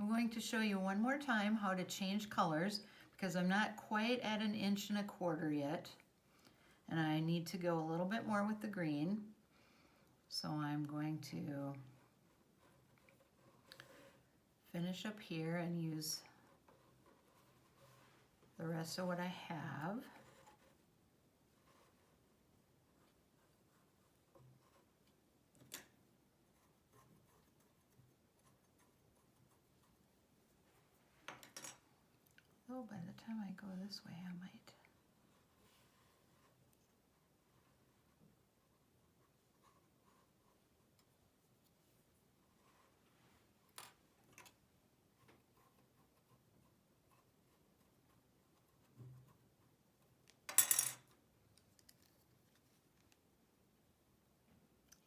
I'm going to show you one more time how to change colors because I'm not quite at 1.25 inches yet, and I need to go a little bit more with the green. So I'm going to finish up here and use the rest of what I have. Oh, by the time I go this way, I might.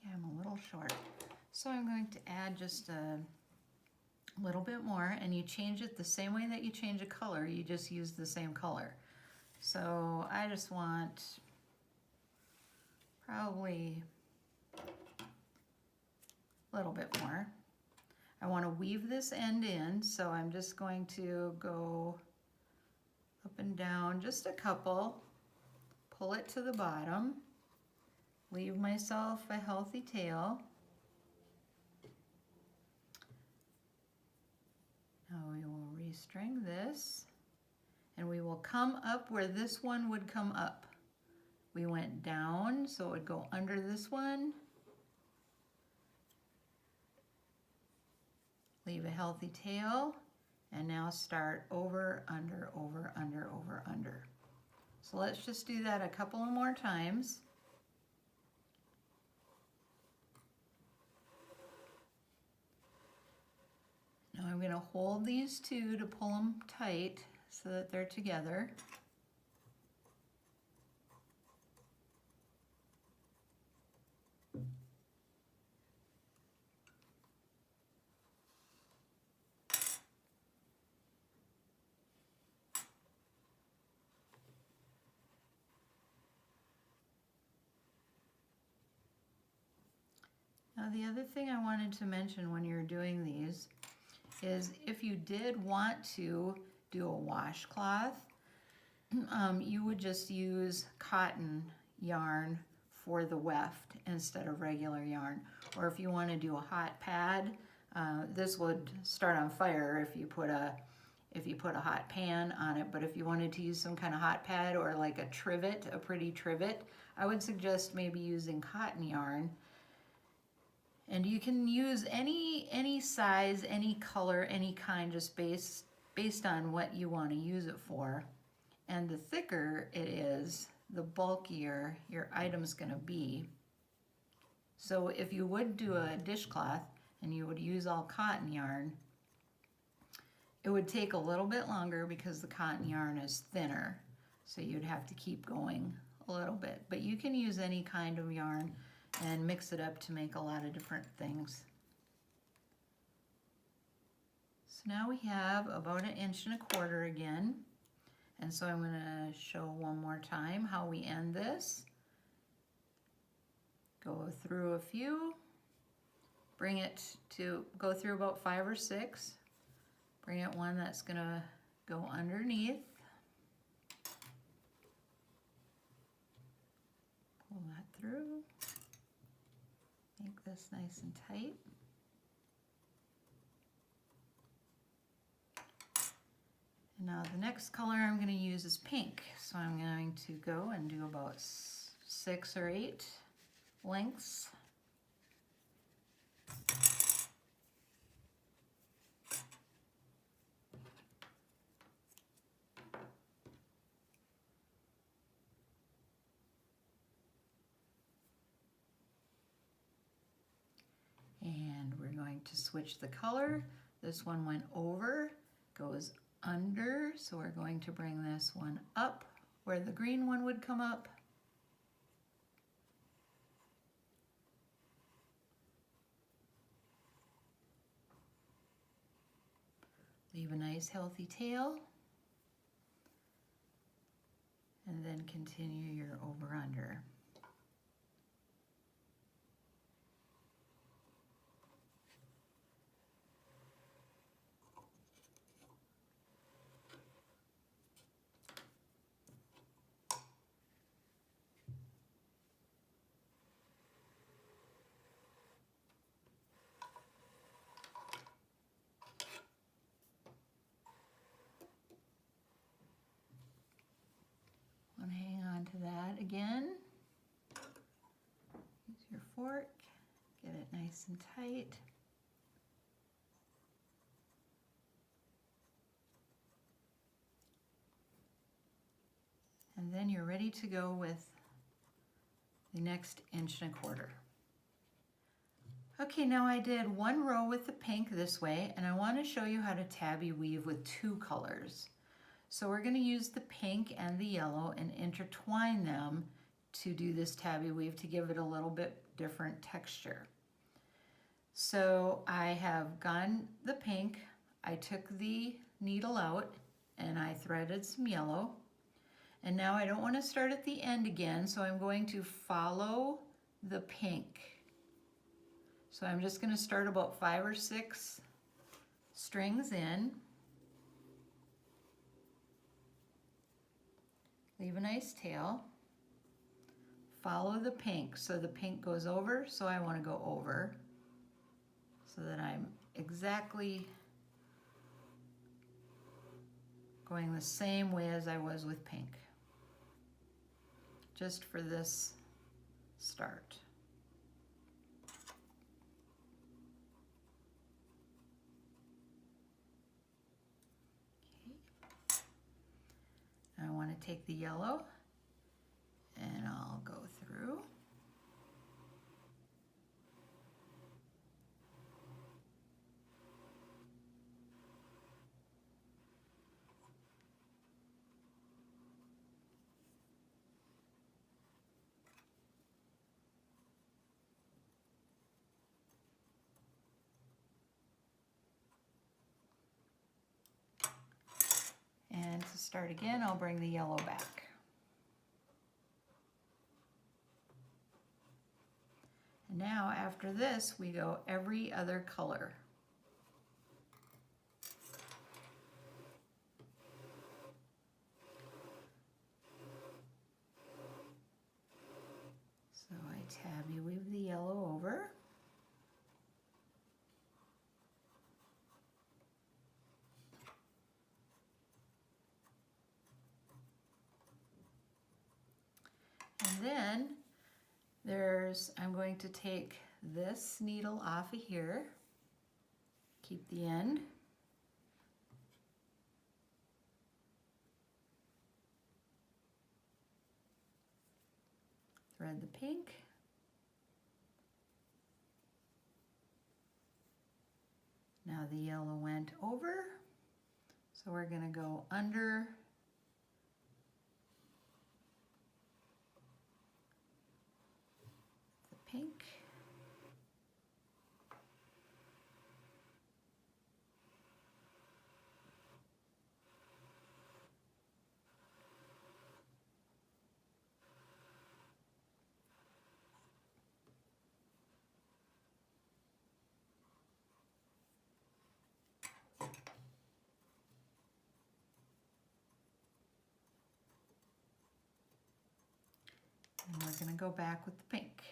Yeah, I'm a little short. So I'm going to add just a little bit more, and you change it the same way that you change a color, you just use the same color. So I just want probably a little bit more. I want to weave this end in, so I'm just going to go up and down just a couple, pull it to the bottom, leave myself a healthy tail. Now we will restring this, and we will come up where this one would come up. We went down, so it would go under this one. Leave a healthy tail, and now start over, under, over, under, over, under. So let's just do that a couple of more times. Now I'm going to hold these two to pull them tight so that they're together. Now the other thing I wanted to mention when you're doing these is if you did want to do a washcloth, you would just use cotton yarn for the weft instead of regular yarn. Or if you want to do a hot pad, this would start on fire if you put a hot pan on it. But if you wanted to use some kind of hot pad or like a trivet, a pretty trivet, I would suggest maybe using cotton yarn. And you can use any size, any color, any kind, just based on what you want to use it for. And the thicker it is, the bulkier your item's going to be. So if you would do a dishcloth and you would use all cotton yarn, it would take a little bit longer because the cotton yarn is thinner. So you'd have to keep going a little bit. But you can use any kind of yarn and mix it up to make a lot of different things. So now we have about 1.25 inches again. And so I'm going to show one more time how we end this. Go through a few, bring it to, go through about 5 or 6, bring it one that's going to go underneath. Pull that through. Make this nice and tight. And now the next color I'm going to use is pink. So I'm going to go and do about 6 or 8 lengths. And we're going to switch the color. This one went over, goes under, so we're going to bring this one up where the green one would come up. Leave a nice healthy tail, and then continue your over-under. that again. Use your fork, get it nice and tight. And then you're ready to go with the next 1.25 inches. Okay, now I did one row with the pink this way, and I want to show you how to tabby weave with 2 colors. So we're going to use the pink and the yellow and intertwine them to do this tabby weave to give it a little bit different texture. So I have gone the pink, I took the needle out and I threaded some yellow. And now I don't want to start at the end again, so I'm going to follow the pink. So I'm just going to start about 5 or 6 strings in. Leave a nice tail. Follow the pink. So the pink goes over, so I want to go over so that I'm exactly going the same way as I was with pink. Just for this start. Okay. I want to take the yellow and I'll go through. And to start again, I'll bring the yellow back. And now after this, we go every other color. So I tabby weave the yellow over. And then I'm going to take this needle off of here, keep the end. Thread the pink. Now the yellow went over, so we're going to go under pink. And we're going to go back with the pink.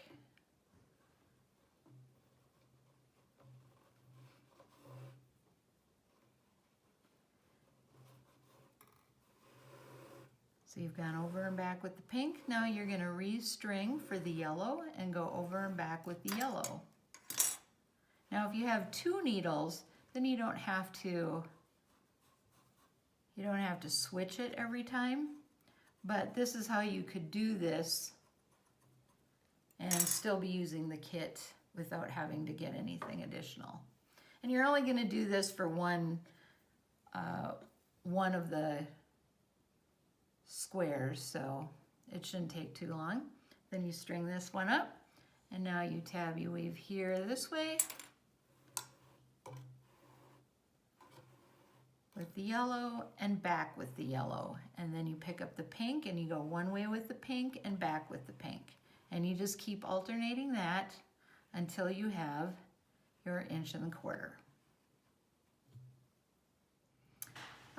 So you've gone over and back with the pink. Now you're going to restring for the yellow and go over and back with the yellow. Now if you have 2 needles, then you don't have to switch it every time. But this is how you could do this and still be using the kit without having to get anything additional. And you're only going to do this for one of the squares, so it shouldn't take too long. Then you string this one up, and now you tabby weave here this way with the yellow and back with the yellow, and then you pick up the pink and you go one way with the pink and back with the pink, and you just keep alternating that until you have your 1.25 inches.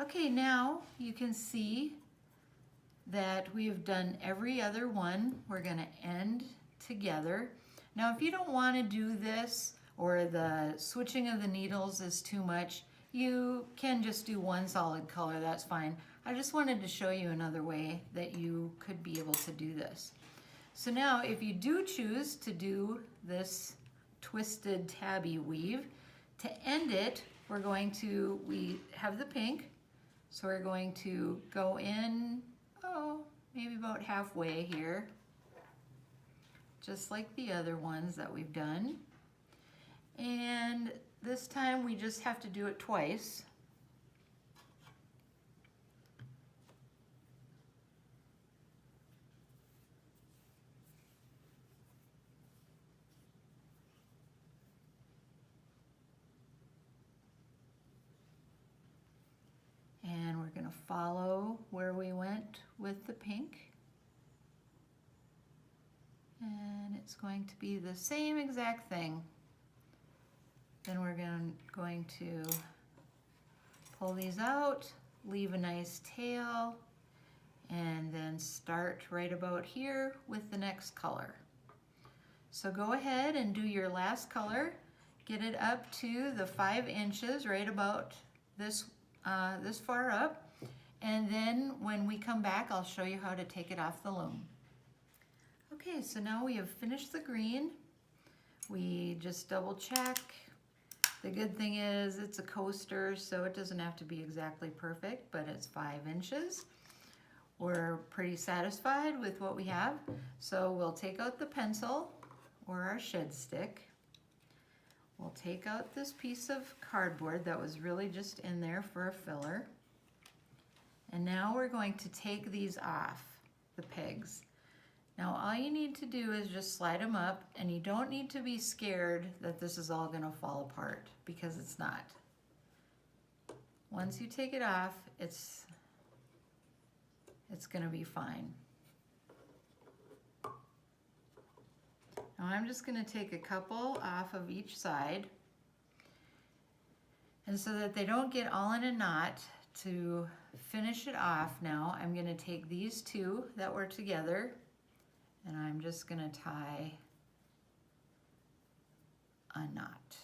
Okay, now you can see that we have done every other one. We're going to end together. Now if you don't want to do this, or the switching of the needles is too much, you can just do one solid color, that's fine. I just wanted to show you another way that you could be able to do this. So now if you do choose to do this twisted tabby weave, to end it, we have the pink, so we're going to go in, maybe about halfway here, just like the other ones that we've done. And this time we just have to do it twice. And we're going to follow where we went with the pink. And it's going to be the same exact thing. Then we're going to pull these out, leave a nice tail, and then start right about here with the next color. So go ahead and do your last color. Get it up to the 5 inches, right about this far up, and then when we come back I'll show you how to take it off the loom. Okay, so now we have finished the green. We just double check. The good thing is it's a coaster, so it doesn't have to be exactly perfect, but it's 5 inches. We're pretty satisfied with what we have, so we'll take out the pencil or our shed stick. We'll take out this piece of cardboard that was really just in there for a filler. And now we're going to take these off, the pegs. Now all you need to do is just slide them up, and you don't need to be scared that this is all gonna fall apart, because it's not. Once you take it off, it's gonna be fine. Now I'm just going to take a couple off of each side, and so that they don't get all in a knot, to finish it off now I'm going to take these two that were together, and I'm just going to tie a knot.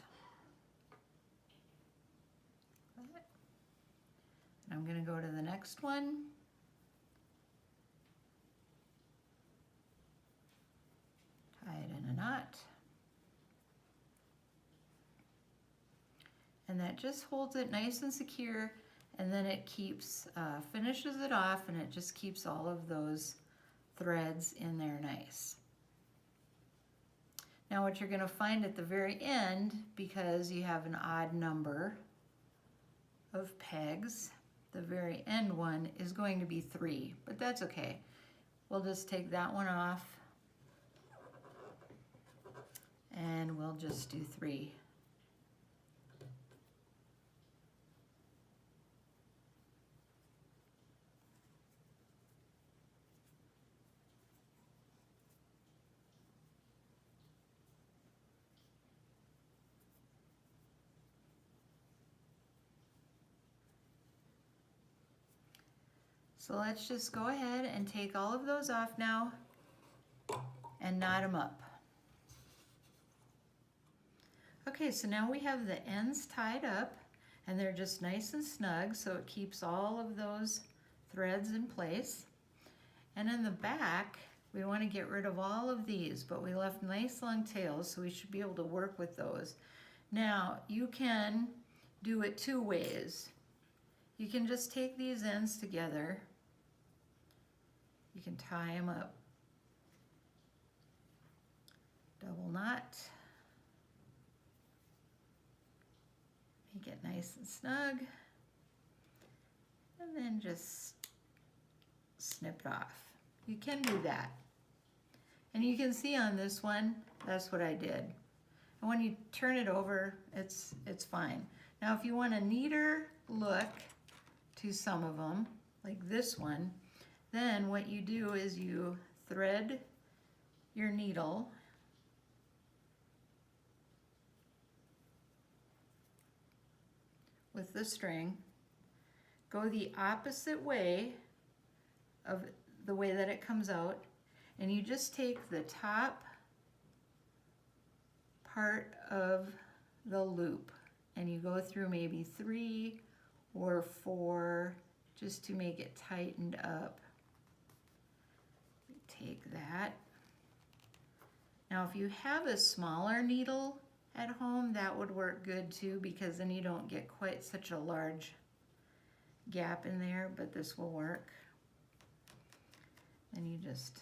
And I'm going to go to the next one. Tie it in a knot. And that just holds it nice and secure, and then it keeps, finishes it off, and it just keeps all of those threads in there nice. Now what you're going to find at the very end, because you have an odd number of pegs, the very end one is going to be 3, but that's okay. We'll just take that one off, and we'll just do 3. So let's just go ahead and take all of those off now and knot them up. Okay, so now we have the ends tied up, and they're just nice and snug, so it keeps all of those threads in place. And in the back, we want to get rid of all of these, but we left nice long tails, so we should be able to work with those. Now, you can do it 2 ways. You can just take these ends together. You can tie them up. Double knot. Make it nice and snug, and then just snip it off. You can do that. And you can see on this one, that's what I did. And when you turn it over, it's fine. Now if you want a neater look to some of them, like this one, then what you do is you thread your needle with the string, go the opposite way of the way that it comes out, and you just take the top part of the loop and you go through maybe 3 or 4 just to make it tightened up. Take that. Now if you have a smaller needle at home, that would work good too, because then you don't get quite such a large gap in there, but this will work. And you just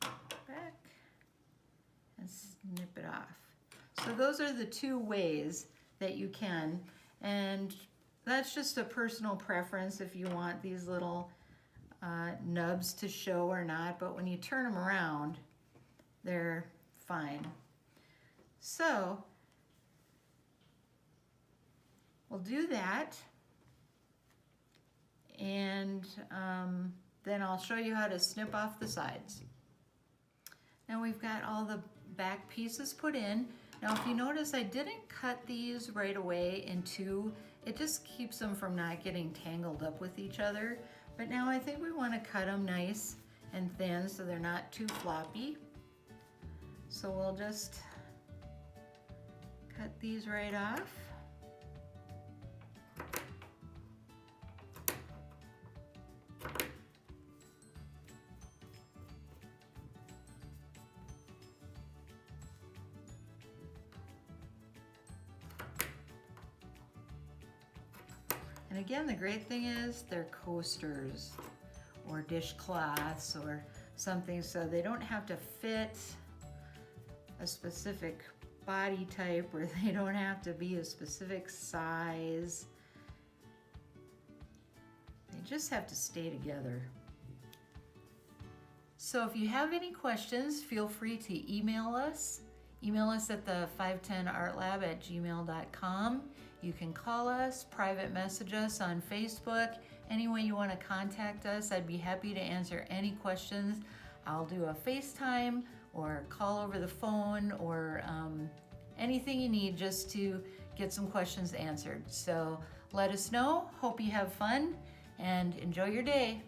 back and snip it off. So those are the two ways that you can, and that's just a personal preference if you want these little nubs to show or not, but when you turn them around, they're fine. So we'll do that, and then I'll show you how to snip off the sides. Now we've got all the back pieces put in. Now if you notice, I didn't cut these right away in two. It just keeps them from not getting tangled up with each other. But now I think we want to cut them nice and thin so they're not too floppy. So we'll just cut these right off. And again, the great thing is they're coasters or dishcloths or something, so they don't have to fit a specific body type, or they don't have to be a specific size. They just have to stay together. So if you have any questions, feel free to email us. Email us at the 510artlab@gmail.com. You can call us, private message us on Facebook. Any way you want to contact us, I'd be happy to answer any questions. I'll do a FaceTime or call over the phone, or anything you need just to get some questions answered. So let us know. Hope you have fun and enjoy your day.